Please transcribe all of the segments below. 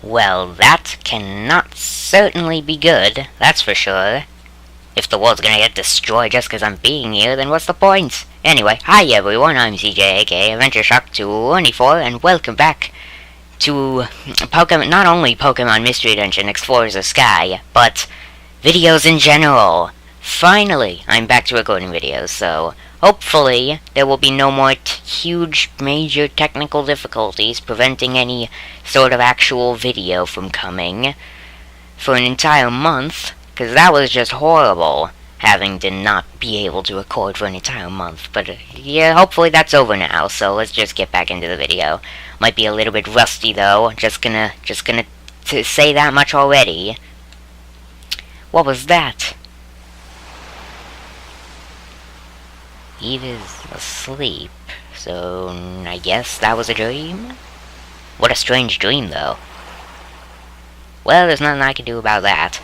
Well, that cannot certainly be good, that's for sure. If the world's gonna get destroyed just because I'm being here, then what's the point? Anyway, hi everyone, I'm CJ, aka Adventureshock 24, and welcome back to Pokemon, not only Pokemon Mystery Dungeon Explorers of Sky, but videos in general. Finally, I'm back to recording videos, so hopefully there will be no more huge, major technical difficulties preventing any sort of actual video from coming for an entire month, because that was just horrible, having to not be able to record for an entire month. But yeah, hopefully that's over now, so let's just get back into the video. Might be a little bit rusty though, just gonna say that much already. What was that? Eve is asleep, so I guess that was a dream? What a strange dream, though. Well, there's nothing I can do about that.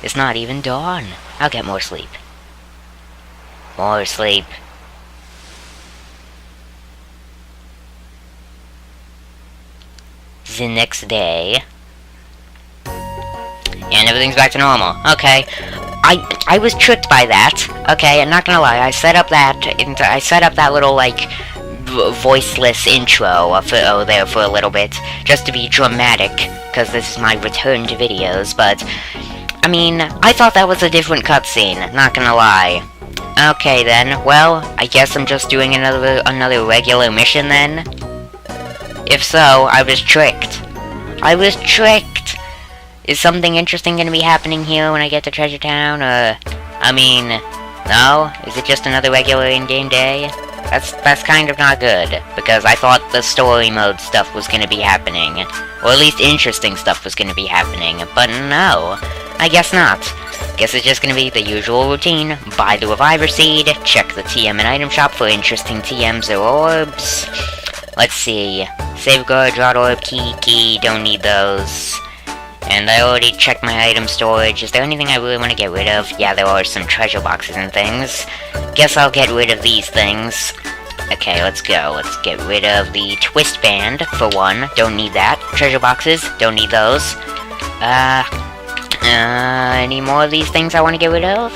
It's not even dawn. I'll get more sleep. More sleep. The next day. And everything's back to normal. Okay. I was tricked by that. Okay, I'm not gonna lie. I set up that little like voiceless intro there for a little bit, just to be dramatic, because this is my return to videos. But I mean, I thought that was a different cutscene. Not gonna lie. Okay then. Well, I guess I'm just doing another regular mission then. If so, I was tricked. I was tricked. Is something interesting going to be happening here when I get to Treasure Town, or... I mean... No? Is it just another regular in-game day? That's kind of not good, because I thought the story mode stuff was going to be happening. Or at least interesting stuff was going to be happening, but no. I guess not. Guess it's just going to be the usual routine. Buy the Reviver Seed, check the TM and item shop for interesting TMs or orbs. Let's see. Safeguard, Drought Orb, Key, don't need those. And I already checked my item storage. Is there anything I really want to get rid of? Yeah, there are some treasure boxes and things. Guess I'll get rid of these things. Okay, let's go. Let's get rid of the twist band, for one. Don't need that. Treasure boxes, don't need those. Any more of these things I want to get rid of?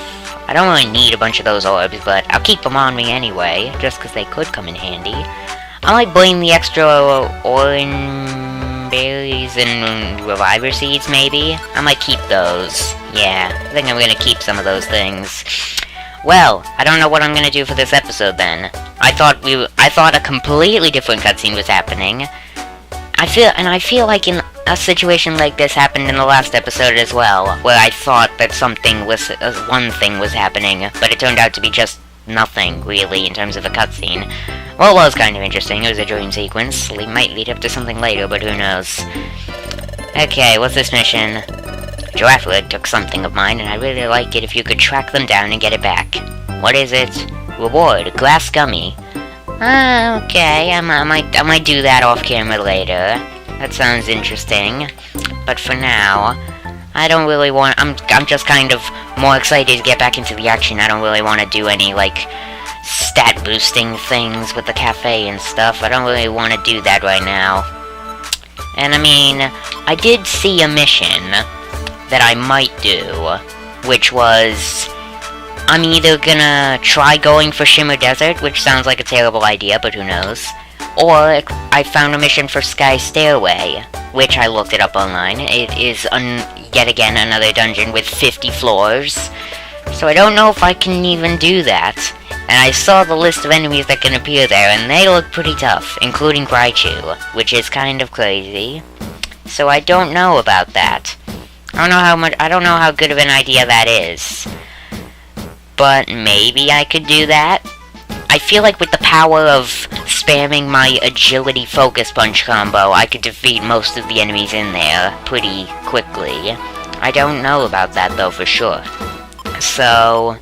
I don't really need a bunch of those orbs, but I'll keep them on me anyway, just because they could come in handy. I might blame the extra orange berries and Reviver Seeds, maybe? I might keep those. Yeah, I think I'm gonna keep some of those things. Well, I don't know what I'm gonna do for this episode then. I thought a completely different cutscene was happening. I feel like in a situation like this happened in the last episode as well, where I thought that one thing was happening, but it turned out to be just nothing, really, in terms of a cutscene. Well, it was kind of interesting. It was a dream sequence. It might lead up to something later, but who knows. Okay, what's this mission? Giraffe Leg took something of mine, and I'd really like it if you could track them down and get it back. What is it? Reward, Glass Gummy. Okay, I might do that off camera later. That sounds interesting. But for now, I don't really want... I'm just kind of more excited to get back into the action. I don't really want to do any, like, stat boosting things with the cafe and stuff. I don't really want to do that right now. And I mean, I did see a mission that I might do, which was... I'm either gonna try going for Shimmer Desert, which sounds like a terrible idea, but who knows. Or I found a mission for Sky Stairway, which I looked it up online. It is, yet again, another dungeon with 50 floors. So I don't know if I can even do that. And I saw the list of enemies that can appear there, and they look pretty tough, including Raichu, which is kind of crazy. So I don't know about that. I don't know how good of an idea that is. But maybe I could do that. I feel like with the power of spamming my agility focus punch combo, I could defeat most of the enemies in there pretty quickly. I don't know about that though for sure. So,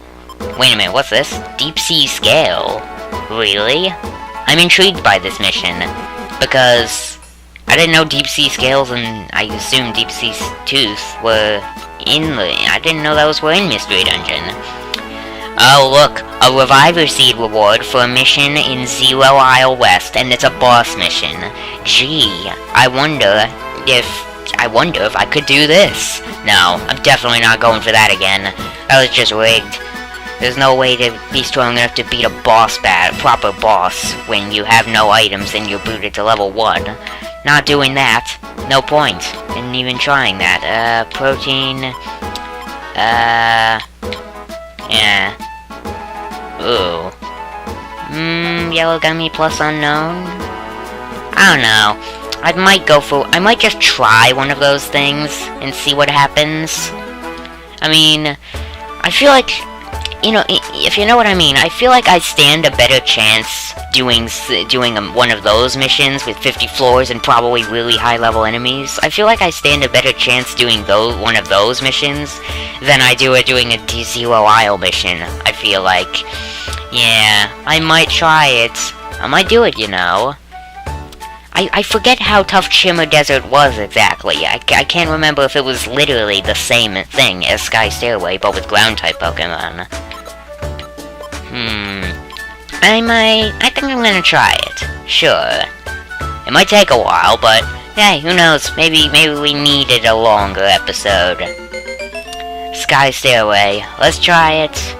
wait a minute, what's this? Deep Sea Scale? Really? I'm intrigued by this mission, because I didn't know Deep Sea Scales and I assumed Deep Sea Tooth were I didn't know those were in Mystery Dungeon. Oh look, a Reviver Seed reward for a mission in Zero Isle West, and it's a boss mission. Gee, I wonder if I could do this. No, I'm definitely not going for that again. That was just rigged. There's no way to be strong enough to beat a proper boss, when you have no items and you're booted to level 1. Not doing that. No point in even trying that. Protein. Yeah. Ooh. Yellow Gummy plus Unknown? I don't know. I might just try one of those things and see what happens. I mean, I feel like, if you know what I mean, I feel like I stand a better chance doing one of those missions with 50 floors and probably really high-level enemies. I feel like I stand a better chance doing one of thing missions than I do at doing a Zero Isle mission, I feel like. Yeah, I might try it. I might do it, I forget how tough Shimmer Desert was exactly. I can't remember if it was literally the same thing as Sky Stairway, but with ground-type Pokemon. I think I'm gonna try it. Sure. It might take a while, but hey, who knows? Maybe we needed a longer episode. Sky Stairway. Let's try it.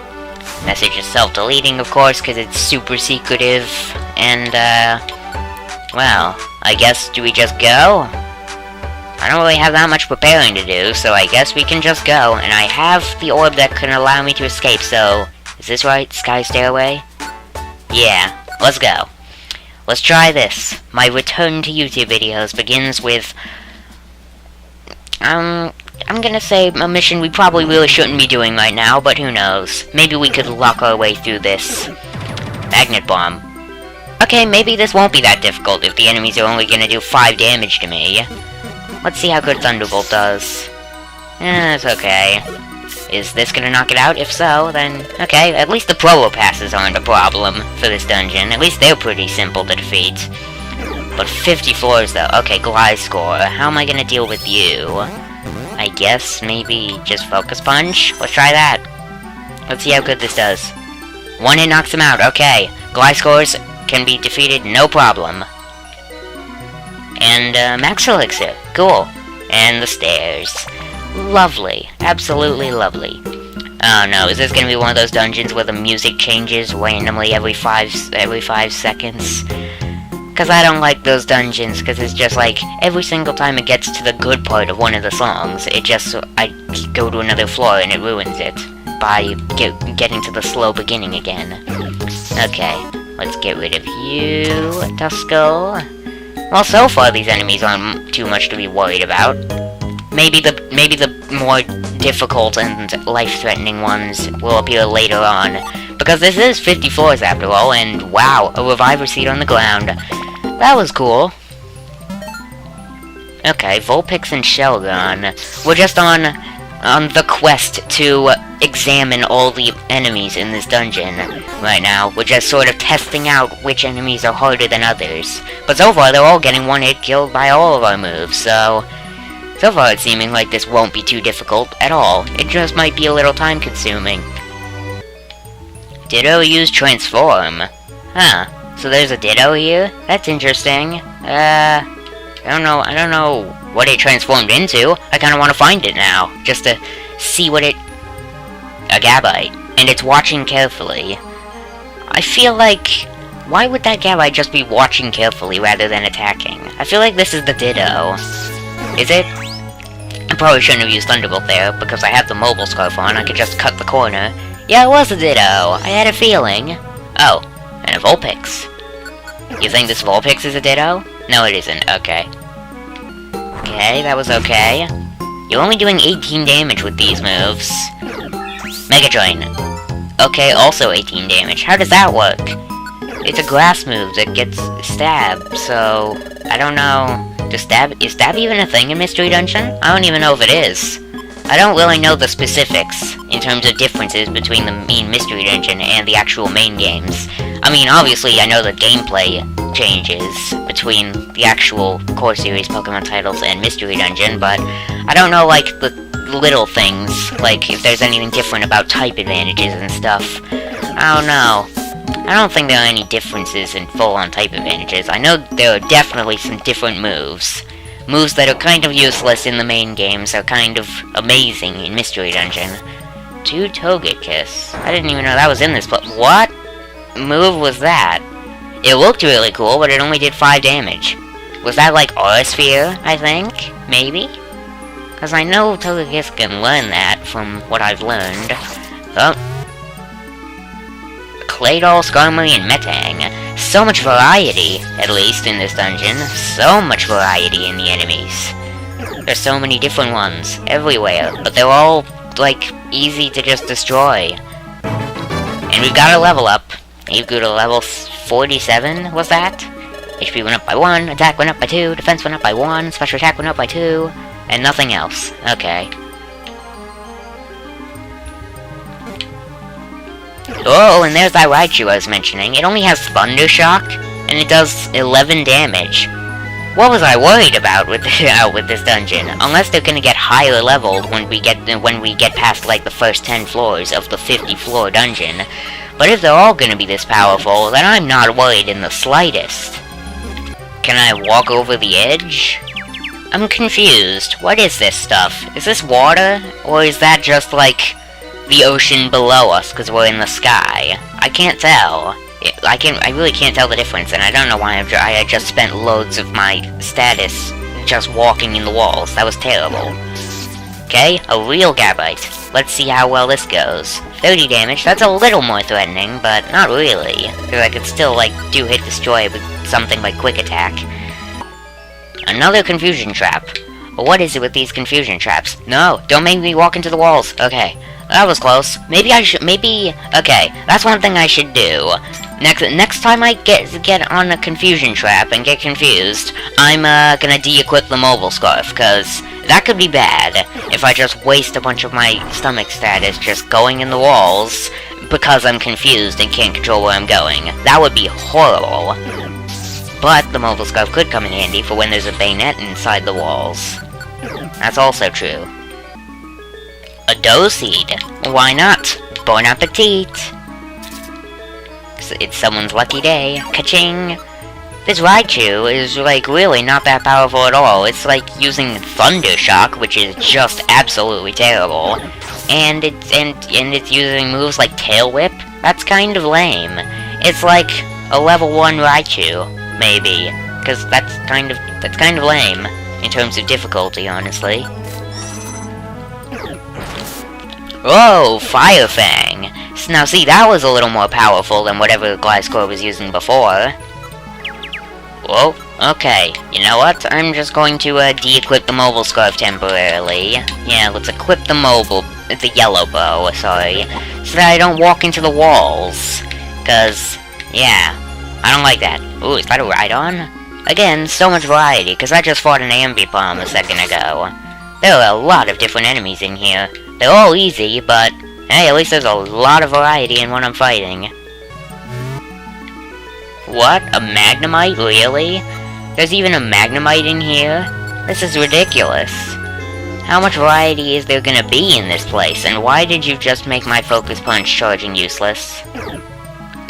Message is self-deleting, of course, because it's super secretive. And, well, I guess, do we just go? I don't really have that much preparing to do, so I guess we can just go. And I have the orb that can allow me to escape, so... Is this right? Sky Stairway? Yeah, let's go. Let's try this. My return to YouTube videos begins with... I'm gonna say a mission we probably really shouldn't be doing right now, but who knows. Maybe we could lock our way through this. Magnet Bomb. Okay, maybe this won't be that difficult if the enemies are only gonna do 5 damage to me. Let's see how good Thunderbolt does. It's okay. Is this gonna knock it out? If so, then... Okay, at least the Probo Passes aren't a problem for this dungeon. At least they're pretty simple to defeat. But 50 floors, though. Okay, Gliscor. How am I gonna deal with you? I guess maybe just Focus Punch? Let's try that. Let's see how good this does. 1 hit knocks him out. Okay. Gliscors can be defeated, no problem. And, Max Elixir. Cool. And the stairs. Lovely. Absolutely lovely. Oh no, is this gonna be one of those dungeons where the music changes randomly every 5 seconds? Because I don't like those dungeons, because it's just like, every single time it gets to the good part of one of the songs, I go to another floor and it ruins it, by getting to the slow beginning again. Okay, let's get rid of you, Duskull. Well, so far these enemies aren't too much to be worried about. Maybe the more difficult and life-threatening ones will appear later on, because this is 50 floors after all, and wow, a Reviver Seed on the ground. That was cool. Okay, Vulpix and Shelgon. We're just on the quest to examine all the enemies in this dungeon right now. We're just sort of testing out which enemies are harder than others. But so far, they're all getting one-hit killed by all of our moves, so far it's seeming like this won't be too difficult at all. It just might be a little time-consuming. Ditto use Transform. Huh. So there's a Ditto here? That's interesting. I don't know what it transformed into. I kinda wanna find it now, just to see what it... A Gabite. And it's watching carefully. I feel like... Why would that Gabite just be watching carefully rather than attacking? I feel like this is the Ditto. Is it? probably shouldn't have used Thunderbolt there, because I have the mobile scarf on, I could just cut the corner. Yeah, it was a Ditto! I had a feeling. Oh, and a Vulpix. You think this Vulpix is a Ditto? No, it isn't. Okay. Okay, that was okay. You're only doing 18 damage with these moves. Mega Drain. Okay, also 18 damage. How does that work? It's a grass move that gets stabbed, so... I don't know... Is stab even a thing in Mystery Dungeon? I don't even know if it is. I don't really know the specifics in terms of differences between the main Mystery Dungeon and the actual main games. I mean, obviously, I know the gameplay changes between the actual core series Pokemon titles and Mystery Dungeon, but I don't know, like, the little things, like, if there's anything different about type advantages and stuff. I don't know. I don't think there are any differences in full-on type advantages. I know there are definitely some different moves. Moves that are kind of useless in the main games are kind of amazing in Mystery Dungeon. 2 Togekiss. I didn't even know that was in this place. What move was that? It looked really cool, but it only did 5 damage. Was that like Aura Sphere, I think? Maybe? Because I know Togekiss can learn that from what I've learned. Oh. Claydol, Skarmory, and Metang. So much variety, at least, in this dungeon. So much variety in the enemies. There's so many different ones, everywhere, but they're all, like, easy to just destroy. And we've got a level up. You've got a level 47, was that? HP went up by 1, attack went up by 2, defense went up by 1, special attack went up by 2, and nothing else. Okay. Oh, and there's that Raichu I was mentioning. It only has Thundershock, and it does 11 damage. What was I worried about with this dungeon? Unless they're gonna get higher leveled when we get past like the first 10 floors of the 50-floor dungeon. But if they're all gonna be this powerful, then I'm not worried in the slightest. Can I walk over the edge? I'm confused. What is this stuff? Is this water, or is that just like the ocean below us because we're in the sky? I can't tell. I really can't tell the difference, and I don't know why I just spent loads of my status just walking in the walls. That was terrible. Okay, a real Gabite. Let's see how well this goes. 30 damage, that's a little more threatening, but not really. Because I could still, like, do hit destroy with something like Quick Attack. Another confusion trap. What is it with these confusion traps? No, don't make me walk into the walls. Okay. That was close. Okay, that's one thing I should do. Next time I get on a confusion trap and get confused, I'm gonna de-equip the mobile scarf, cause that could be bad if I just waste a bunch of my stomach status just going in the walls because I'm confused and can't control where I'm going. That would be horrible. But the mobile scarf could come in handy for when there's a bayonet inside the walls. That's also true. A dough seed. Why not? Bon appetit. It's someone's lucky day. Ka-ching. This Raichu is, like, really not that powerful at all. It's like using Thundershock, which is just absolutely terrible. And it's using moves like Tail Whip. That's kind of lame. It's like a level 1 Raichu, maybe. Because that's kind of lame in terms of difficulty, honestly. Whoa, Fire Fang! So now see, that was a little more powerful than whatever Gliscor was using before. Whoa, okay. You know what? I'm just going to de-equip the mobile scarf temporarily. Yeah, let's equip the yellow bow, sorry. So that I don't walk into the walls. Cause, yeah, I don't like that. Ooh, is that a Rhydon? Again, so much variety, because I just fought an Ambipom a second ago. There are a lot of different enemies in here. They're all easy, but hey, at least there's a lot of variety in what I'm fighting. What? A Magnemite? Really? There's even a Magnemite in here? This is ridiculous. How much variety is there gonna be in this place, and why did you just make my Focus Punch charging useless?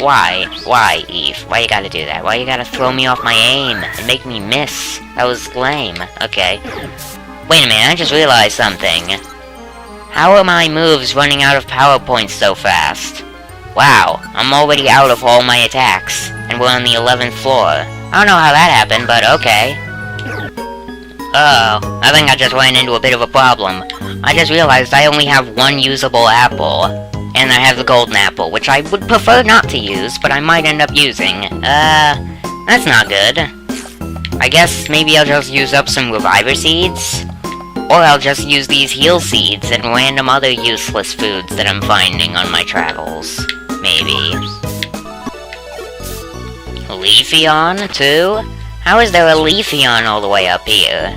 Why? Why, Eve? Why you gotta do that? Why you gotta throw me off my aim and make me miss? That was lame. Okay. Wait a minute, I just realized something. How are my moves running out of power points so fast? Wow, I'm already out of all my attacks, and we're on the 11th floor. I don't know how that happened, but okay. Oh, I think I just ran into a bit of a problem. I just realized I only have one usable apple. And I have the golden apple, which I would prefer not to use, but I might end up using. That's not good. I guess maybe I'll just use up some reviver seeds? Or I'll just use these heal seeds and random other useless foods that I'm finding on my travels. Maybe. Leafeon, too? How is there a Leafeon all the way up here?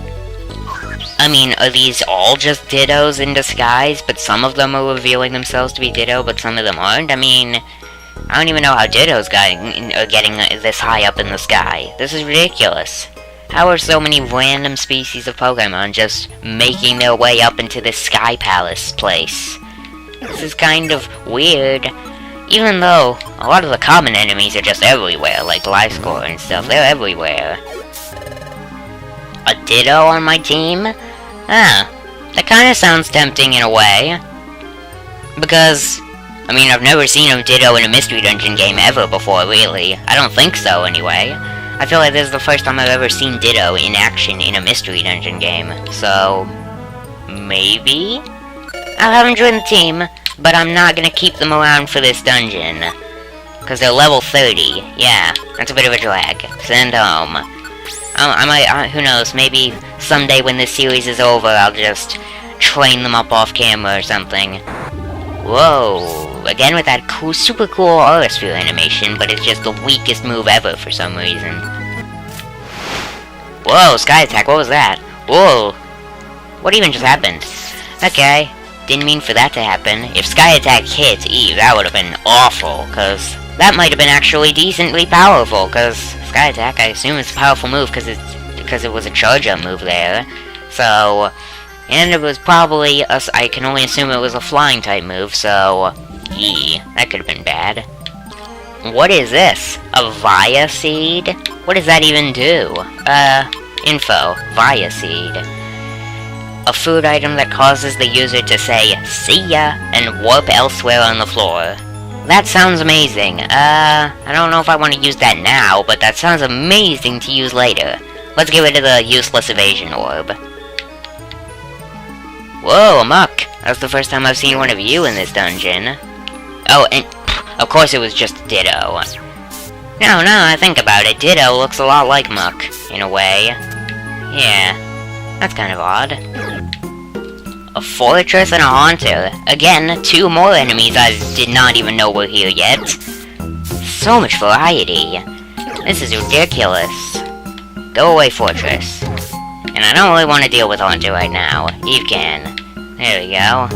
I mean, are these all just Dittos in disguise, but some of them are revealing themselves to be Ditto, but some of them aren't? I mean, I don't even know how Dittos are getting this high up in the sky. This is ridiculous. How are so many random species of Pokemon just making their way up into this Sky Palace place? This is kind of weird. Even though a lot of the common enemies are just everywhere, like Gliscor and stuff, they're everywhere. A Ditto on my team? Ah, that kinda sounds tempting in a way. Because, I mean, I've never seen a Ditto in a Mystery Dungeon game ever before, really. I don't think so, anyway. I feel like this is the first time I've ever seen Ditto in action in a Mystery Dungeon game. So, maybe? I'll have them join the team, but I'm not gonna keep them around for this dungeon. Because they're level 30. Yeah, that's a bit of a drag. Send home. I might, who knows, maybe someday when this series is over, I'll just train them up off camera or something. Whoa, again with that cool, super cool aura sphere animation, but it's just the weakest move ever for some reason. Whoa, Sky Attack, what was that? Whoa, what even just happened? Okay, didn't mean for that to happen. If Sky Attack hit Eve, that would have been awful, cause that might have been actually decently powerful, cause Sky Attack, I assume it's a powerful move because it was a charge-up move there. So, and it was probably I can only assume it was a flying type move. So, that could have been bad. What is this? A Via Seed? What does that even do? Info. Via Seed. A food item that causes the user to say "see ya" and warp elsewhere on the floor. That sounds amazing. I don't know if I want to use that now, but that sounds amazing to use later. Let's get rid of the useless evasion orb. Whoa, a Muck! That's the first time I've seen one of you in this dungeon. Oh, and of course it was just Ditto. No, I think about it, Ditto looks a lot like Muck, in a way. Yeah, that's kind of odd. A Fortress and a Haunter. Again, 2 more enemies I did not even know were here yet. So much variety. This is ridiculous. Go away, Fortress. And I don't really want to deal with Haunter right now. Eve can. There we go.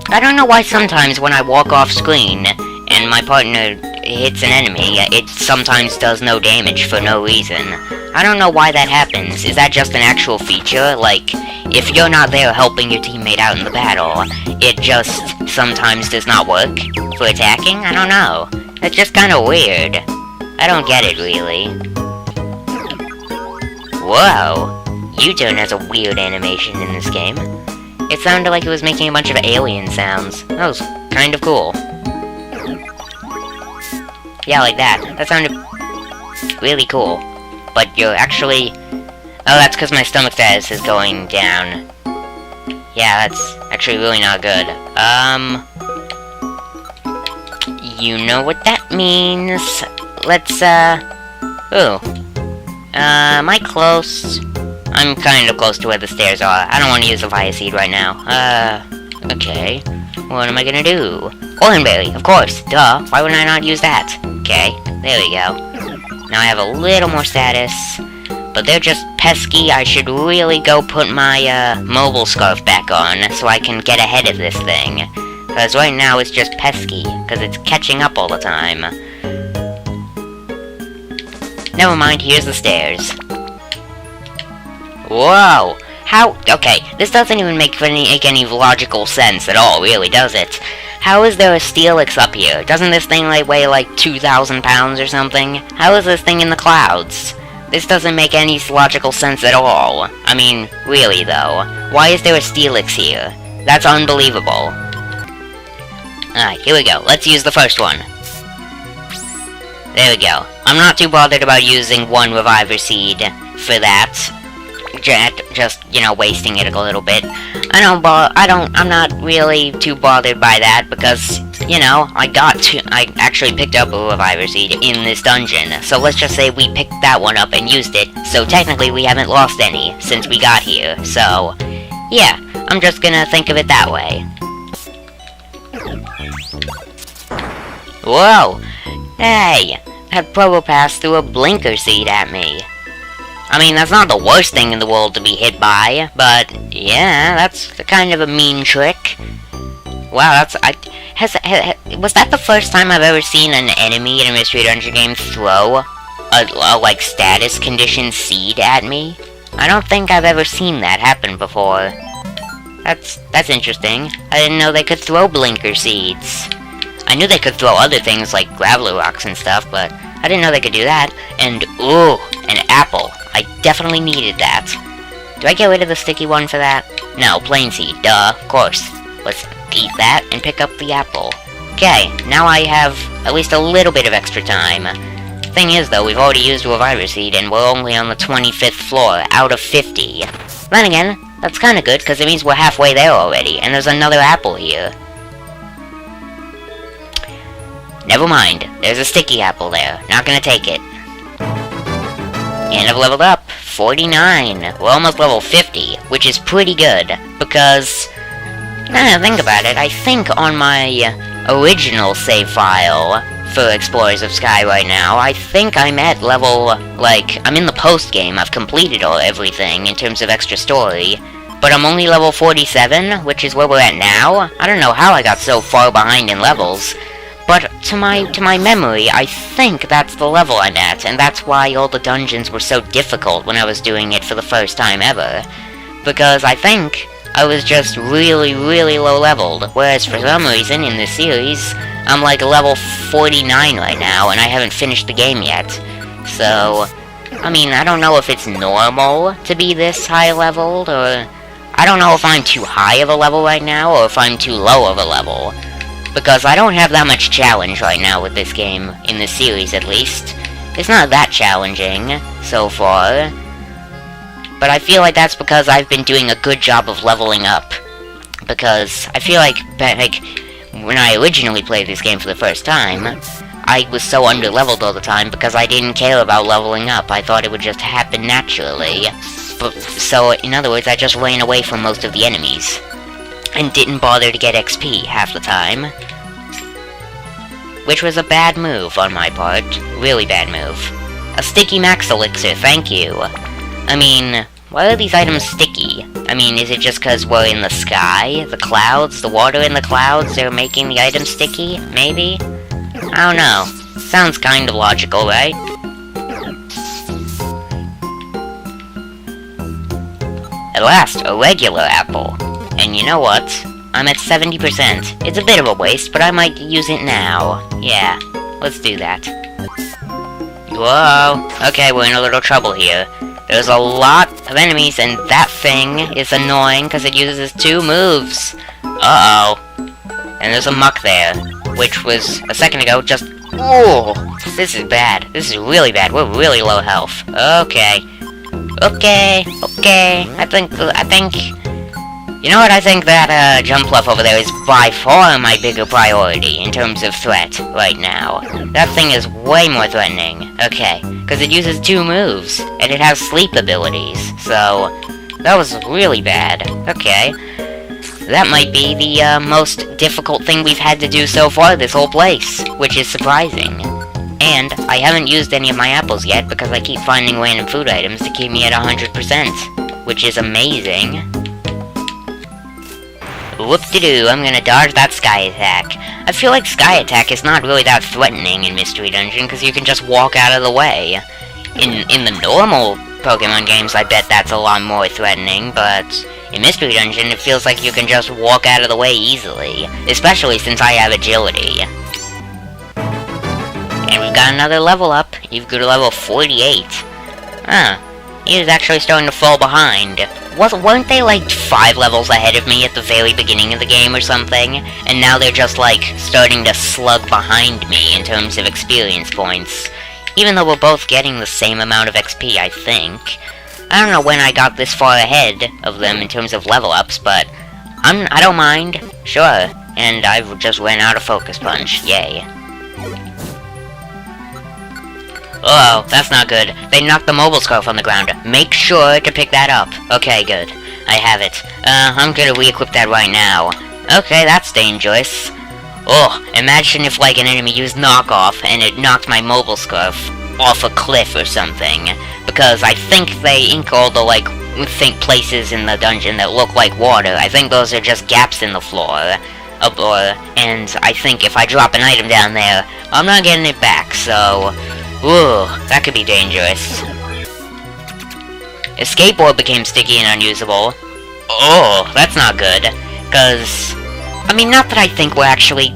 I don't know why sometimes when I walk off screen and my partner hits an enemy, it sometimes does no damage for no reason. I don't know why that happens. Is that just an actual feature? Like, if you're not there helping your teammate out in the battle, it just sometimes does not work for attacking? I don't know. It's just kind of weird. I don't get it, really. Whoa! U-turn has a weird animation in this game. It sounded like it was making a bunch of alien sounds. That was kind of cool. Yeah, like that. That sounded really cool. But you're actually... Oh, that's because my stomach status is going down. Yeah, that's actually really not good. You know what that means. Let's, Ooh. Am I close? I'm kind of close to where the stairs are. I don't want to use the Via Seed right now. Okay. What am I gonna do? Oranberry, of course. Duh. Why wouldn't I not use that? Okay. There we go. Now I have a little more status. But they're just pesky. I should really go put my, mobile scarf back on so I can get ahead of this thing. Because right now it's just pesky. Because it's catching up all the time. Never mind, here's the stairs. Whoa! How? Okay, this doesn't even make any logical sense at all, really, does it? How is there a Steelix up here? Doesn't this thing weigh like 2,000 pounds or something? How is this thing in the clouds? This doesn't make any logical sense at all. I mean, really though. Why is there a Steelix here? That's unbelievable. Alright, here we go. Let's use the first one. There we go. I'm not too bothered about using 1 Reviver Seed for that. just, you know, wasting it a little bit. I'm not really too bothered by that because, you know, I actually picked up a reviver seed in this dungeon. So let's just say we picked that one up and used it. So technically we haven't lost any since we got here. So, yeah, I'm just gonna think of it that way. Whoa! Hey! That Probopass threw a blinker seed at me. I mean, that's not the worst thing in the world to be hit by, but yeah, that's kind of a mean trick. Wow, was that the first time I've ever seen an enemy in a Mystery Dungeon game throw a like, status condition seed at me? I don't think I've ever seen that happen before. That's interesting. I didn't know they could throw blinker seeds. I knew they could throw other things like gravel rocks and stuff, but I didn't know they could do that. And, ooh, an apple. I definitely needed that. Do I get rid of the sticky one for that? No, plain seed, duh, of course. Let's eat that and pick up the apple. Okay, now I have at least a little bit of extra time. Thing is, though, we've already used a reviver seed, and we're only on the 25th floor out of 50. Then again, that's kinda good, because it means we're halfway there already, and there's another apple here. Never mind, there's a sticky apple there. Not gonna take it. And I've leveled up. 49. We're almost level 50, which is pretty good, because, now think about it, I think on my original save file for Explorers of Sky right now, I think I'm at level, like, I'm in the post-game, I've completed everything in terms of extra story, but I'm only level 47, which is where we're at now. I don't know how I got so far behind in levels. But to my memory, I think that's the level I'm at, and that's why all the dungeons were so difficult when I was doing it for the first time ever. Because I think I was just really, really low leveled, whereas for some reason in this series, I'm like level 49 right now, and I haven't finished the game yet. So, I mean, I don't know if it's normal to be this high leveled, or I don't know if I'm too high of a level right now, or if I'm too low of a level. Because I don't have that much challenge right now with this game, in this series at least. It's not that challenging, so far. But I feel like that's because I've been doing a good job of leveling up. Because I feel like when I originally played this game for the first time, I was so under-leveled all the time because I didn't care about leveling up. I thought it would just happen naturally. So, in other words, I just ran away from most of the enemies. And didn't bother to get XP half the time. Which was a bad move on my part. Really bad move. A sticky max elixir, thank you. I mean, why are these items sticky? I mean, is it just because we're in the sky? The clouds? The water in the clouds are making the items sticky? Maybe? I don't know. Sounds kind of logical, right? At last, a regular apple. And you know what? I'm at 70%. It's a bit of a waste, but I might use it now. Yeah, let's do that. Whoa! Okay, we're in a little trouble here. There's a lot of enemies, and that thing is annoying because it uses 2 moves. Uh-oh. And there's a muck there, which was, a second ago, just... Ooh! This is bad. This is really bad. We're really low health. Okay. Okay. I think... You know what, I think that, Jumpluff over there is by far my bigger priority in terms of threat right now. That thing is way more threatening. Okay, because it uses 2 moves, and it has sleep abilities, so that was really bad. Okay. That might be the, most difficult thing we've had to do so far this whole place, which is surprising. And I haven't used any of my apples yet because I keep finding random food items to keep me at 100%, which is amazing. Whoop-de-doo, I'm gonna dodge that Sky Attack. I feel like Sky Attack is not really that threatening in Mystery Dungeon, because you can just walk out of the way. In the normal Pokemon games, I bet that's a lot more threatening, but in Mystery Dungeon, it feels like you can just walk out of the way easily, especially since I have agility. And we've got another level up. You've got to level 48. Huh. He was actually starting to fall behind. Weren't they like 5 levels ahead of me at the very beginning of the game or something? And now they're just like starting to slug behind me in terms of experience points. Even though we're both getting the same amount of XP, I think. I I don't know when I got this far ahead of them in terms of level ups, but I don't mind. Sure. And I just ran out of focus punch. Yay. Oh, that's not good. They knocked the mobile scarf on the ground. Make sure to pick that up. Okay, good. I have it. I'm gonna re-equip that right now. Okay, that's dangerous. Oh, imagine if, like, an enemy used knockoff and it knocked my mobile scarf off a cliff or something. Because I think they ink all the, like, places in the dungeon that look like water. I think those are just gaps in the floor. And I think if I drop an item down there, I'm not getting it back, so... Ooh, that could be dangerous. A skateboard became sticky and unusable. Oh, that's not good. Because, I mean, not that I think we're actually...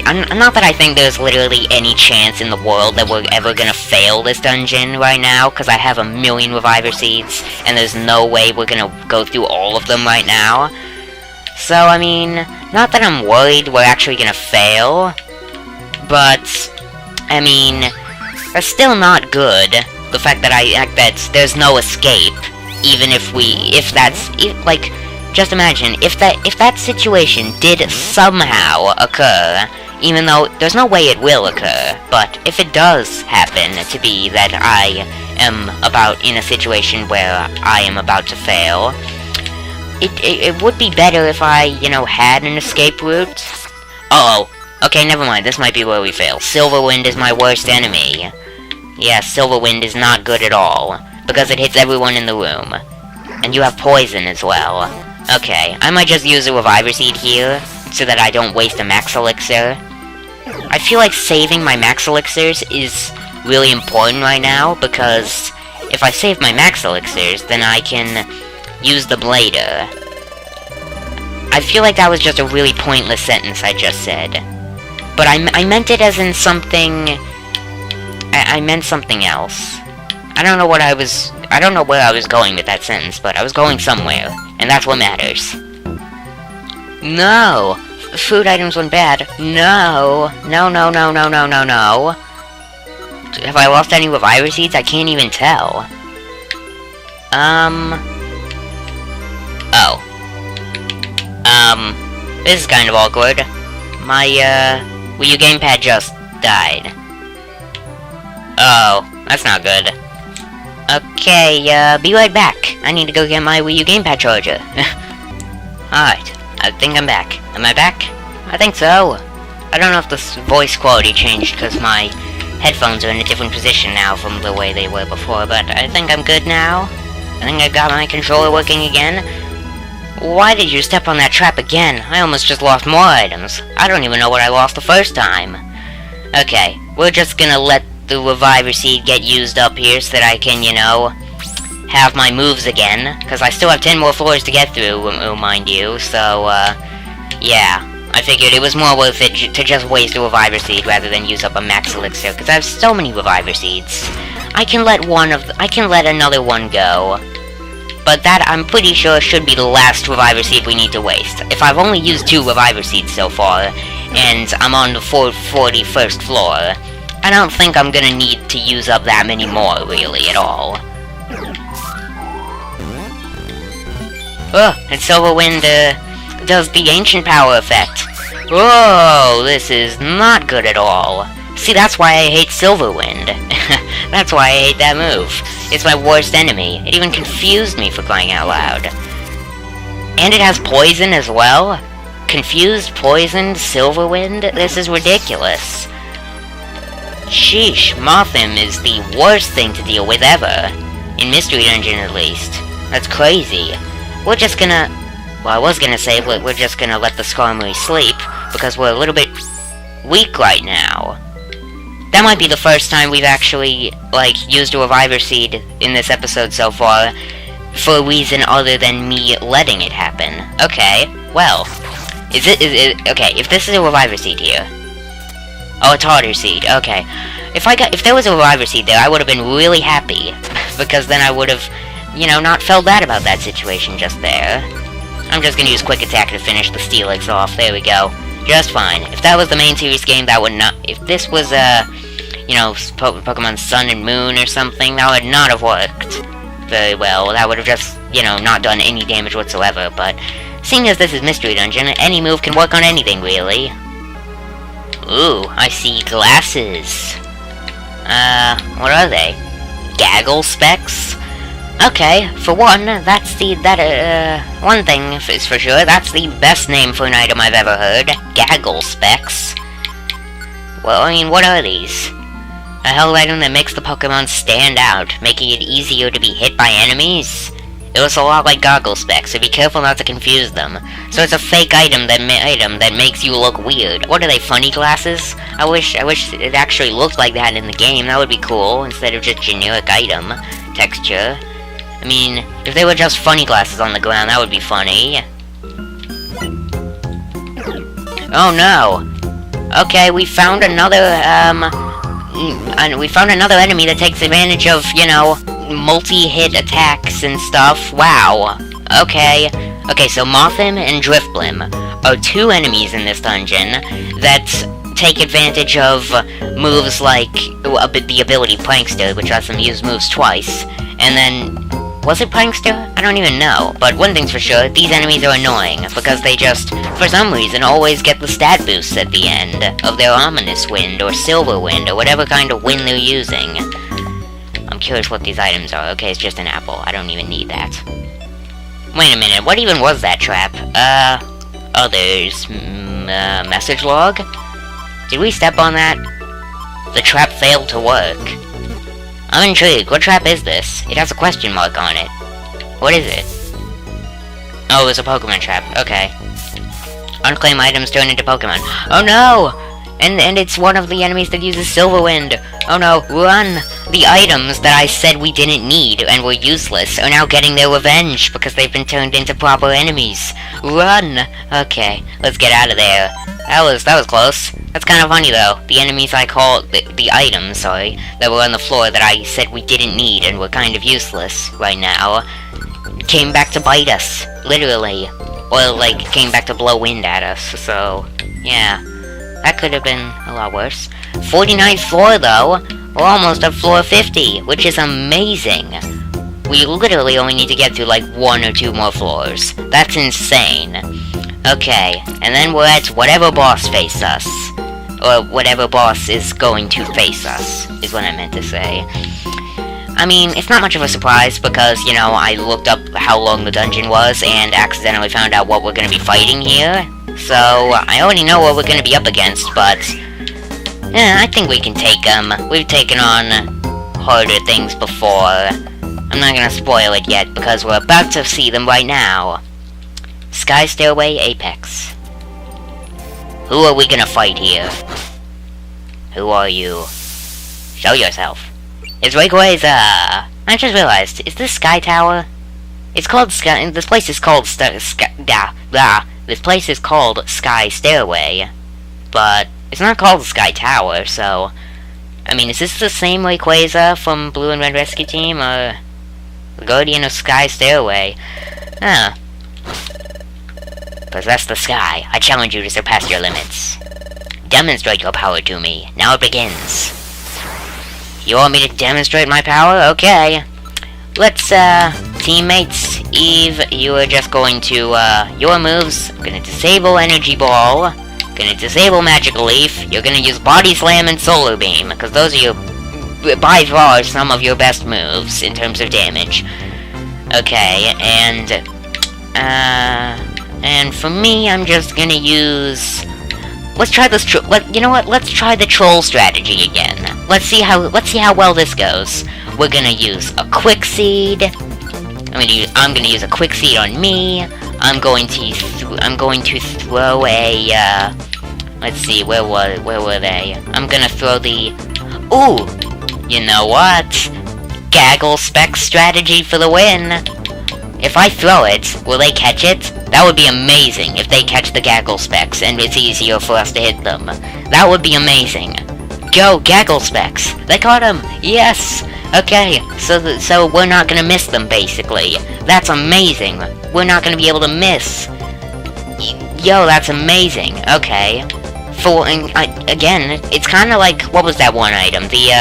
Not that I think there's literally any chance in the world that we're ever gonna fail this dungeon right now, because I have a million reviver seeds, and there's no way we're gonna go through all of them right now. So, I mean, not that I'm worried we're actually gonna fail, but, I mean, that's still not good. The fact that there's no escape, even if like, just imagine, if that situation did somehow occur, even though there's no way it will occur, but if it does happen to be that I am in a situation where I am about to fail, it would be better if I, had an escape route. Uh-oh. Okay, never mind, this might be where we fail. Silverwind is my worst enemy. Yeah, Silverwind is not good at all, because it hits everyone in the room. And you have poison as well. Okay, I might just use a reviver seed here, so that I don't waste a max elixir. I feel like saving my max elixirs is really important right now, because if I save my max elixirs, then I can use the blader. I feel like that was just a really pointless sentence I just said. But I meant it as in something... I meant something else. I don't know where I was going with that sentence, but I was going somewhere, and that's what matters. No! Food items went bad. No! No, no, no, no, no, no, no. Have I lost any reviver seeds? I can't even tell. Oh. This is kind of awkward. My, Wii U gamepad just died. Oh, that's not good. Okay, be right back. I need to go get my Wii U gamepad charger. Alright, I think I'm back. Am I back? I think so. I don't know if this voice quality changed because my headphones are in a different position now from the way they were before, but I think I'm good now. I think I got my controller working again. Why did you step on that trap again? I almost just lost more items. I don't even know what I lost the first time. Okay, we're just gonna let the reviver seed get used up here so that I can, have my moves again. Because I still have 10 more floors to get through, mind you. So, yeah. I figured it was more worth it to just waste a reviver seed rather than use up a max elixir. Because I have so many reviver seeds. I can let another one go. But that, I'm pretty sure, should be the last reviver seed we need to waste. If I've only used 2 reviver seeds so far, and I'm on the 441st floor, I don't think I'm gonna need to use up that many more, really, at all. Oh, and Silverwind, does the Ancient Power effect. Whoa, this is not good at all. See, that's why I hate Silverwind. That's why I hate that move. It's my worst enemy. It even confused me, for crying out loud. And it has poison as well? Confused, poisoned, Silverwind? This is ridiculous. Sheesh, Mothim is the worst thing to deal with ever. In Mystery Dungeon, at least. That's crazy. We're just gonna... Well, I was gonna say we're just gonna let the Skarmory sleep, because we're a little bit weak right now. That might be the first time we've actually, used a reviver seed in this episode so far, for a reason other than me letting it happen. Okay, well, okay, if this is a reviver seed here... Oh, a Tartar seed, okay. If there was a reviver seed there, I would have been really happy, because then I would have, not felt bad about that situation just there. I'm just gonna use Quick Attack to finish the Steelix off, there we go. Just fine. If that was the main series game, that would not... If this was, Pokemon Sun and Moon or something, that would not have worked. very well. That would have just, you know, not done any damage whatsoever, but seeing as this is Mystery Dungeon, any move can work on anything, really. Ooh, I see glasses. What are they? Gaggle specs? Okay, for one, one thing is for sure, that's the best name for an item I've ever heard. Gaggle specs. Well, I mean, what are these? A hell item that makes the Pokemon stand out, making it easier to be hit by enemies? It looks a lot like Gaggle specs, so be careful not to confuse them. So it's a fake item that makes you look weird. What are they, funny glasses? I wish it actually looked like that in the game. That would be cool, instead of just generic item texture. I mean, if they were just funny glasses on the ground, that would be funny. Oh no! Okay, we found another enemy that takes advantage of, you know, multi-hit attacks and stuff. Wow. Okay. Okay, so Mothim and Drifblim are two enemies in this dungeon that take advantage of moves like the ability Prankster, which lets them use moves twice, and then... Was it Prankster? I don't even know. But one thing's for sure, these enemies are annoying, because they just, for some reason, always get the stat boosts at the end of their Ominous Wind, or Silver Wind, or whatever kind of wind they're using. I'm curious what these items are. Okay, it's just an apple. I don't even need that. Wait a minute, what even was that trap? Others. Message log? Did we step on that? The trap failed to work. I'm intrigued. What trap is this? It has a question mark on it. What is it? Oh, it's a Pokemon trap. Okay. Unclaimed items turn into Pokemon. Oh no! And it's one of the enemies that uses Silver Wind. Oh no, run! The items that I said we didn't need and were useless are now getting their revenge because they've been turned into proper enemies. Run! Okay, let's get out of there. That was close. That's kind of funny though. The enemies I called, the items, sorry, that were on the floor that I said we didn't need and were kind of useless right now, came back to bite us, literally. Or like, came back to blow wind at us, so, yeah. That could have been a lot worse. 49th floor though. We're almost at floor 50, which is amazing. We literally only need to get to like 1 or 2 more floors. That's insane. Okay, and then we're at whatever boss face us. Or whatever boss is going to face us, is what I meant to say. I mean, it's not much of a surprise because, you know, I looked up how long the dungeon was and accidentally found out what we're going to be fighting here. So, I already know what we're going to be up against, but... I think we can take them. We've taken on harder things before. I'm not going to spoil it yet because we're about to see them right now. Sky Stairway Apex. Who are we gonna fight here? Who are you? Show yourself. It's Rayquaza! I just realized, is this Sky Tower? It's called Sky... This place is called This place is called Sky Stairway. But it's not called Sky Tower, so... I mean, is this the same Rayquaza from Blue and Red Rescue Team, or... the Guardian of Sky Stairway? Huh. Possess the sky. I challenge you to surpass your limits. Demonstrate your power to me. Now it begins. You want me to demonstrate my power? Okay. Let's, teammates, Eve, you are just going to, your moves. I'm gonna disable Energy Ball. Gonna disable Magical Leaf. You're gonna use Body Slam and Solar Beam, because those are by far some of your best moves in terms of damage. Okay, and for me, I'm just gonna use... Let's try this you know what? Let's try the troll strategy again. Let's see how well this goes. We're gonna use a Quick Seed. I'm gonna use a Quick Seed on me. I'm going to throw a let's see, where were they? I'm gonna throw the... Ooh! You know what? Gaggle spec strategy for the win. If I throw it, will they catch it? That would be amazing if they catch the Gaggle specs and it's easier for us to hit them. That would be amazing. Go, Gaggle specs! They caught him! Yes! Okay, so we're not gonna miss them, basically. That's amazing. We're not gonna be able to miss. Yo, that's amazing. Okay. Again, it's kinda like, what was that one item? The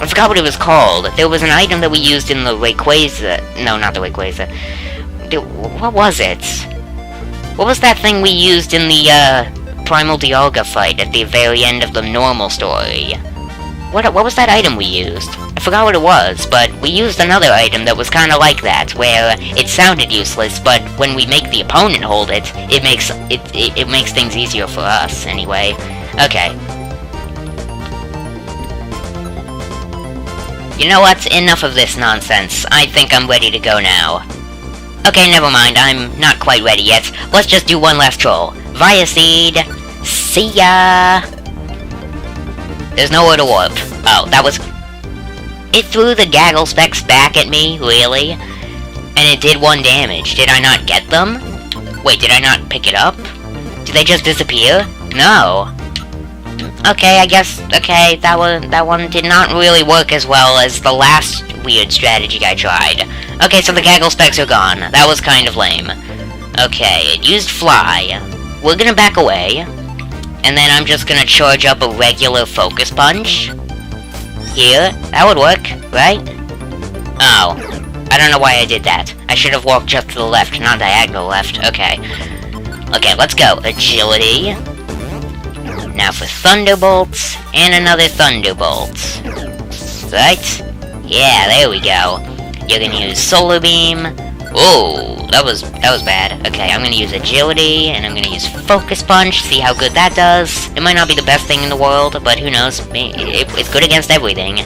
I forgot what it was called. There was an item that we used in the Rayquaza. No, not the Rayquaza. What was it? What was that thing we used in the Primal Dialga fight at the very end of the normal story? What was that item we used? I forgot what it was, but we used another item that was kind of like that, where it sounded useless, but when we make the opponent hold it, it makes things easier for us, anyway. Okay. You know what? Enough of this nonsense. I think I'm ready to go now. Okay, never mind. I'm not quite ready yet. Let's just do one last troll. Via Seed. See ya! There's nowhere to warp. Oh, that was... It threw the Gaggle specs back at me? Really? And it did 1 damage. Did I not get them? Wait, did I not pick it up? Did they just disappear? No. Okay, I guess... Okay, that one did not really work as well as the last weird strategy I tried. Okay, so the Gaggle specs are gone. That was kind of lame. Okay, it used Fly. We're gonna back away. And then I'm just gonna charge up a regular Focus Punch. Here. That would work, right? Oh. I don't know why I did that. I should have walked just to the left, not diagonal left. Okay. Okay, let's go. Agility. Now for Thunderbolts, and another Thunderbolt. Right? Yeah, there we go. You're gonna use Solar Beam. Oh, that was bad. Okay, I'm gonna use Agility, and I'm gonna use Focus Punch, see how good that does. It might not be the best thing in the world, but who knows, it's good against everything.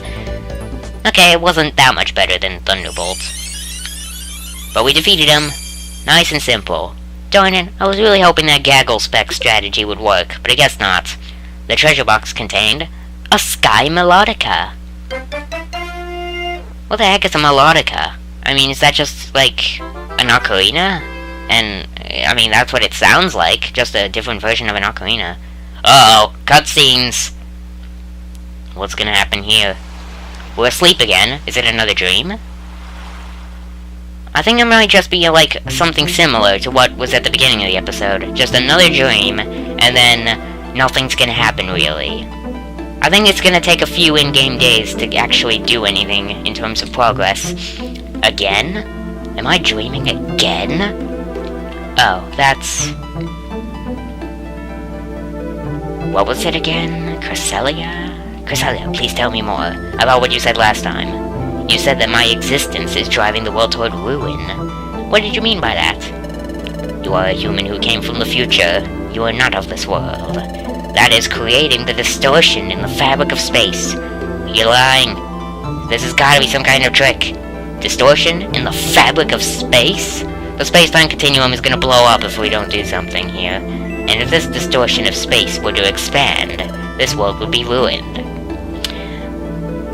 Okay, it wasn't that much better than Thunderbolt. But we defeated him. Nice and simple. Darn it, I was really hoping that Gaggle spec strategy would work, but I guess not. The treasure box contained a Sky Melodica. What the heck is a Melodica? I mean, is that just, like, an ocarina? And, I mean, that's what it sounds like, just a different version of an ocarina. Uh-oh, cutscenes! What's gonna happen here? We're asleep again. Is it another dream? I think it might just be, like, something similar to what was at the beginning of the episode. Just another dream, and then nothing's gonna happen, really. I think it's gonna take a few in-game days to actually do anything in terms of progress. Again? Am I dreaming again? Oh, that's... What was it again? Cresselia? Cresselia, please tell me more about what you said last time. You said that my existence is driving the world toward ruin. What did you mean by that? You are a human who came from the future. You are not of this world. That is creating the distortion in the fabric of space. You're lying. This has gotta be some kind of trick. Distortion in the fabric of space? The space-time continuum is gonna blow up if we don't do something here. And if this distortion of space were to expand, this world would be ruined.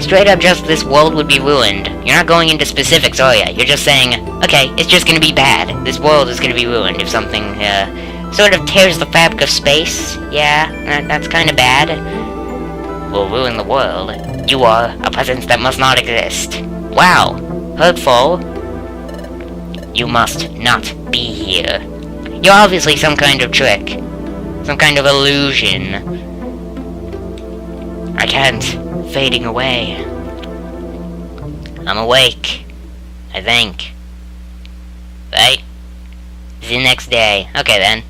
Straight up just this world would be ruined. You're not going into specifics, are ya? You're just saying, okay, it's just gonna be bad. This world is gonna be ruined if something, sort of tears the fabric of space. Yeah, that's kinda bad. Will ruin the world. You are a presence that must not exist. Wow. Hurtful. You must not be here. You're obviously some kind of trick. Some kind of illusion. I can't. Fading away. I'm awake. I think. Right? It's the next day. Okay then.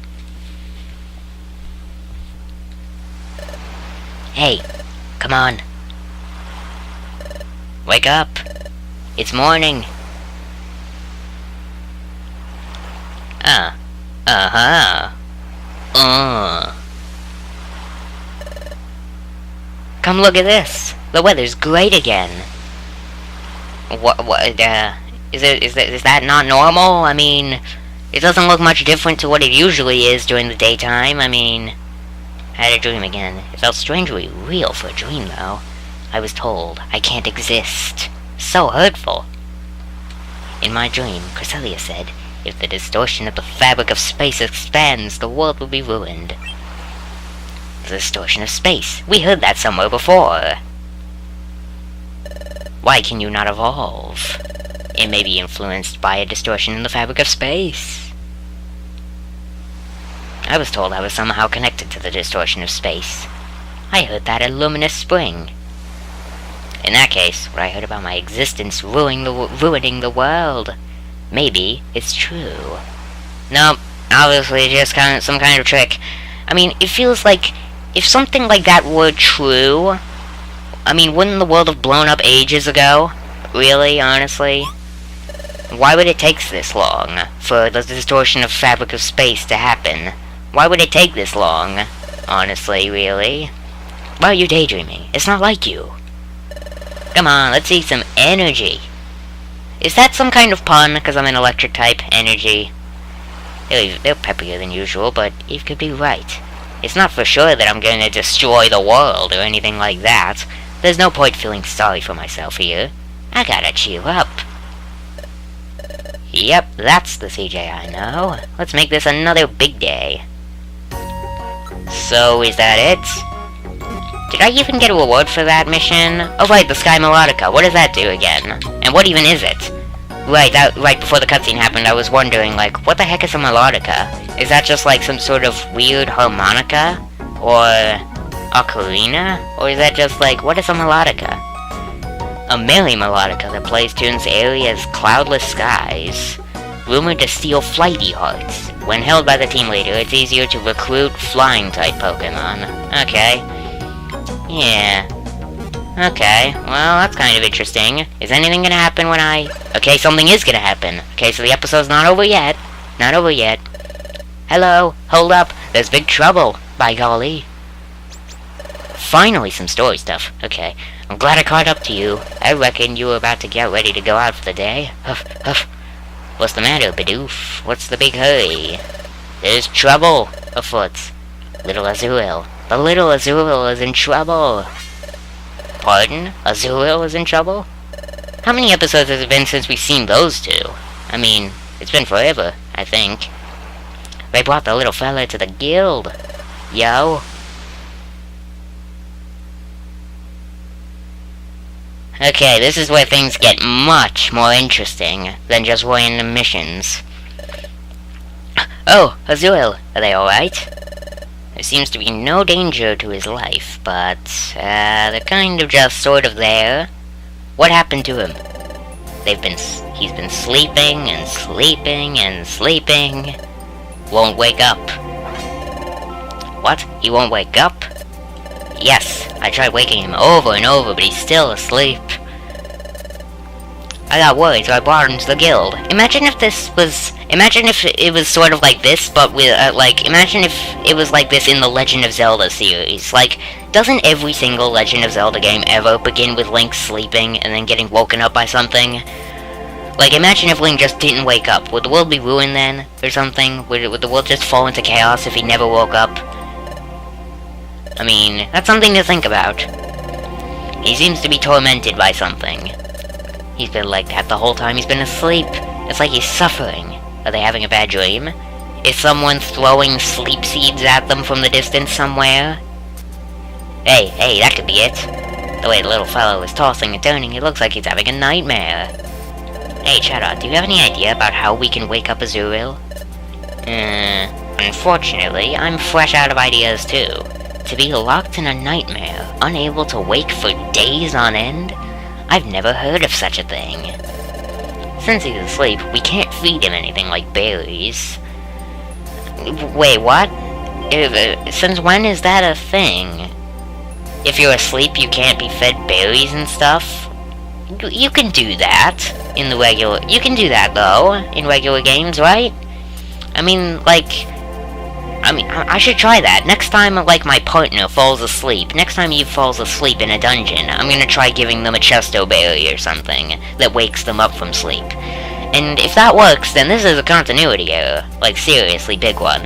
Hey, come on. Wake up. It's morning. Come look at this. The weather's great again. Is that not normal? I mean, it doesn't look much different to what it usually is during the daytime. I mean, I had a dream again. It felt strangely real for a dream, though. I was told I can't exist. So hurtful. In my dream, Cresselia said, if the distortion of the fabric of space expands, the world will be ruined. The distortion of space. We heard that somewhere before. Why can you not evolve? It may be influenced by a distortion in the fabric of space. I was told I was somehow connected to the distortion of space. I heard that at Luminous Spring. In that case, what I heard about my existence ruining the world, maybe it's true. Nope, obviously just some kind of trick. I mean, it feels like if something like that were true, I mean, wouldn't the world have blown up ages ago? Really, honestly? Why would it take this long for the distortion of fabric of space to happen? Why would it take this long? Honestly, really? Why are you daydreaming? It's not like you. Come on, let's see some energy. Is that some kind of pun, because I'm an electric type? Energy. They're peppier than usual, but Eve could be right. It's not for sure that I'm going to destroy the world or anything like that. There's no point feeling sorry for myself here. I gotta cheer up. Yep, that's the CJ I know. Let's make this another big day. So, is that it? Did I even get a reward for that mission? Oh right, the Sky Melodica. What does that do again? And what even is it? Right before the cutscene happened, I was wondering, like, what the heck is a melodica? Is that just like some sort of weird harmonica? Or ocarina? Or is that just like, what is a melodica? A merry melodica that plays tunes airy as cloudless skies. Rumored to steal flighty hearts. When held by the team leader, it's easier to recruit flying-type Pokemon. Okay. Yeah. Okay, well, that's kind of interesting. Is anything gonna happen when I... Okay, something is gonna happen. Okay, so the episode's not over yet. Not over yet. Hello, hold up. There's big trouble, by golly. Finally, some story stuff. Okay, I'm glad I caught up to you. I reckon you were about to get ready to go out for the day. Huff, huff. What's the matter, Bidoof? What's the big hurry? There's trouble afoot. Little Azurill. The little Azurill is in trouble. Pardon? Azurill is in trouble? How many episodes has it been since we've seen those two? I mean, it's been forever, I think. They brought the little fella to the guild. Yo. Okay, this is where things get much more interesting than just random missions. Oh, Azurill, are they alright? There seems to be no danger to his life, but, they're kind of just sort of there. What happened to him? He's been sleeping and sleeping and sleeping. Won't wake up. What? He won't wake up? Yes, I tried waking him over and over, but he's still asleep. I got worried, so I brought him to the guild. Imagine if it was sort of like this, but with, imagine if it was like this in the Legend of Zelda series. Like, doesn't every single Legend of Zelda game ever begin with Link sleeping and then getting woken up by something? Like, imagine if Link just didn't wake up. Would the world be ruined then, or something? Would the world just fall into chaos if he never woke up? I mean, that's something to think about. He seems to be tormented by something. He's been like that the whole time he's been asleep. It's like he's suffering. Are they having a bad dream? Is someone throwing sleep seeds at them from the distance somewhere? Hey, that could be it. The way the little fellow is tossing and turning, it looks like he's having a nightmare. Hey, Shadow, do you have any idea about how we can wake up Azurill? Unfortunately, I'm fresh out of ideas too. To be locked in a nightmare, unable to wake for days on end? I've never heard of such a thing. Since he's asleep, we can't feed him anything like berries. Wait, what? Since when is that a thing? If you're asleep, you can't be fed berries and stuff? You can do that in the regular... You can do that, though, in regular games, right? I mean, I should try that. Next time, like, my partner falls asleep, next time he falls asleep in a dungeon, I'm gonna try giving them a chesto berry or something that wakes them up from sleep. And if that works, then this is a continuity error. Like, seriously big one.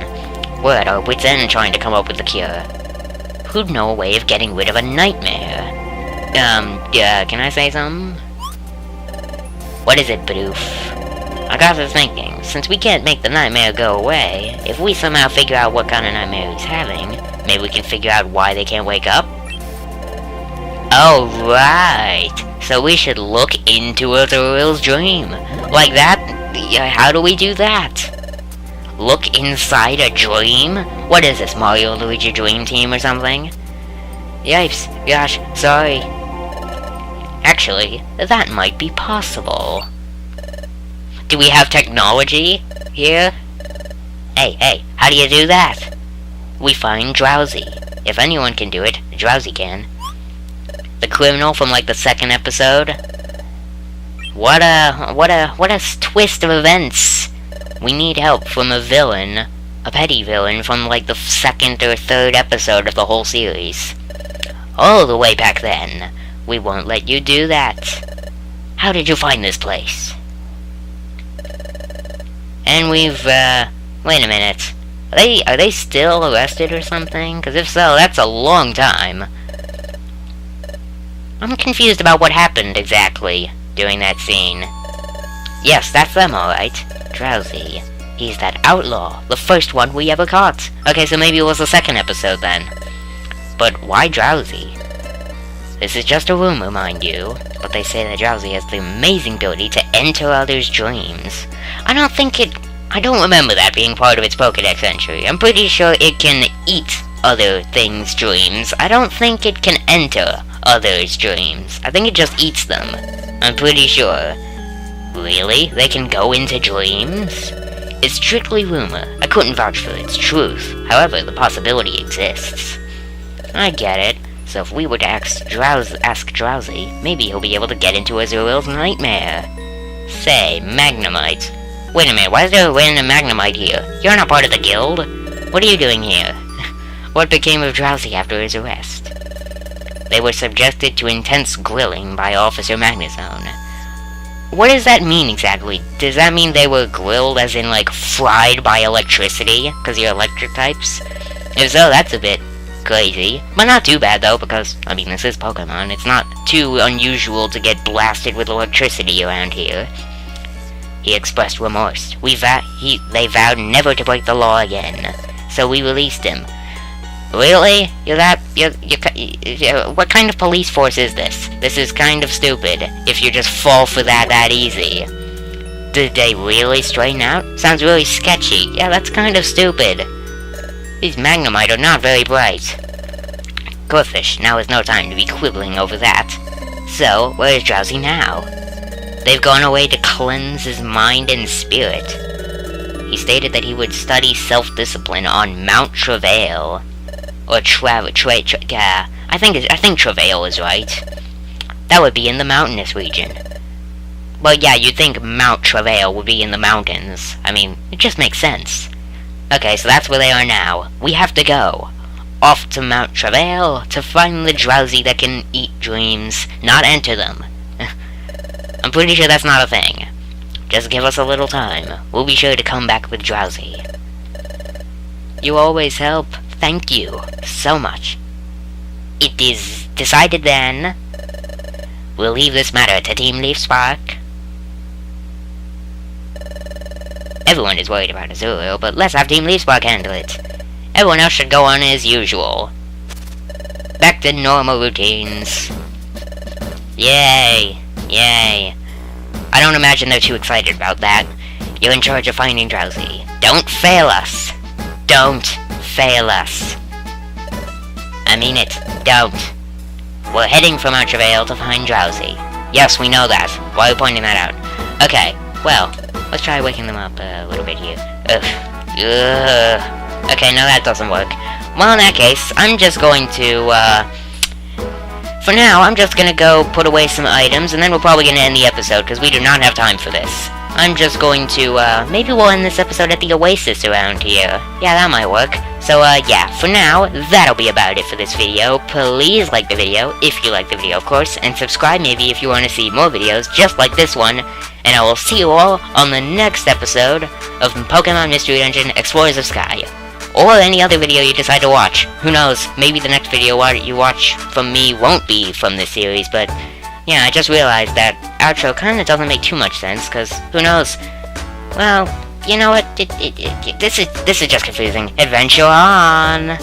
We're at our wit's end trying to come up with a cure. Who'd know a way of getting rid of a nightmare? Can I say something? What is it, Bidoof? I got to thinking, since we can't make the nightmare go away, if we somehow figure out what kind of nightmare he's having, maybe we can figure out why they can't wake up? Oh, right! So we should look into Azurill's dream. Like that? How do we do that? Look inside a dream? What is this, Mario Luigi Dream Team or something? Yipes, gosh, sorry. Actually, that might be possible. Do we have technology here? Hey, how do you do that? We find Drowsy. If anyone can do it, Drowsy can. The criminal from like the second episode. What a twist of events. We need help from a villain, a petty villain from like the second or third episode of the whole series. All the way back then. We won't let you do that. How did you find this place? And we've, wait a minute. Are they still arrested or something? Because if so, that's a long time. I'm confused about what happened exactly during that scene. Yes, that's them, alright. Drowsy. He's that outlaw, the first one we ever caught. Okay, so maybe it was the second episode then. But why Drowsy? This is just a rumor, mind you, but they say that Drowsy has the amazing ability to enter others' dreams. I don't remember that being part of its Pokédex entry. I'm pretty sure it can eat other things' dreams. I don't think it can enter others' dreams. I think it just eats them. I'm pretty sure. Really? They can go into dreams? It's strictly rumor. I couldn't vouch for its truth. However, the possibility exists. I get it. So if we were to ask Drowsy, maybe he'll be able to get into Azuriel's nightmare. Say, Magnemite. Wait a minute, why is there a random Magnemite here? You're not part of the guild. What are you doing here? What became of Drowsy after his arrest? They were subjected to intense grilling by Officer Magnezone. What does that mean exactly? Does that mean they were grilled as in, like, fried by electricity? Because you're electric types? If so, that's a bit crazy. But not too bad, though, because, I mean, this is Pokemon. It's not too unusual to get blasted with electricity around here. He expressed remorse. They vowed never to break the law again. So we released him. Really? What kind of police force is this? This is kind of stupid, if you just fall for that easy. Did they really straighten out? Sounds really sketchy. Yeah, that's kind of stupid. These Magnemite are not very bright. Corfish, now is no time to be quibbling over that. So, where is Drowsy now? They've gone away to cleanse his mind and spirit. He stated that he would study self-discipline on Mount Travail. Or I think Travail is right. That would be in the mountainous region. Well, yeah, you'd think Mount Travail would be in the mountains. I mean, it just makes sense. Okay, so that's where they are now. We have to go. Off to Mount Travail to find the Drowsy that can eat dreams, not enter them. I'm pretty sure that's not a thing. Just give us a little time. We'll be sure to come back with Drowsy. You always help. Thank you so much. It is decided then. We'll leave this matter to Team Leaf Spark. Everyone is worried about Azuriel, but let's have Team Leaf Spark handle it. Everyone else should go on as usual. Back to normal routines. Yay! Yay! I don't imagine they're too excited about that. You're in charge of finding Drowsy. Don't fail us! Don't fail us! I mean it. Don't. We're heading for Mount Travail to find Drowsy. Yes, we know that. Why are you pointing that out? Okay, well, let's try waking them up a little bit here. Okay, no, that doesn't work. Well, in that case, I'm just going to, for now, I'm just gonna go put away some items, and then we're probably gonna end the episode, because we do not have time for this. I'm just going to, maybe we'll end this episode at the Oasis around here. Yeah, that might work. So, yeah, for now, that'll be about it for this video. Please like the video, if you like the video, of course, and subscribe maybe if you want to see more videos just like this one, and I will see you all on the next episode of Pokemon Mystery Dungeon Explorers of Sky. Or any other video you decide to watch. Who knows, maybe the next video you watch from me won't be from this series, but yeah, I just realized that outro kind of doesn't make too much sense, because who knows? Well, you know what? This is just confusing. Adventure on!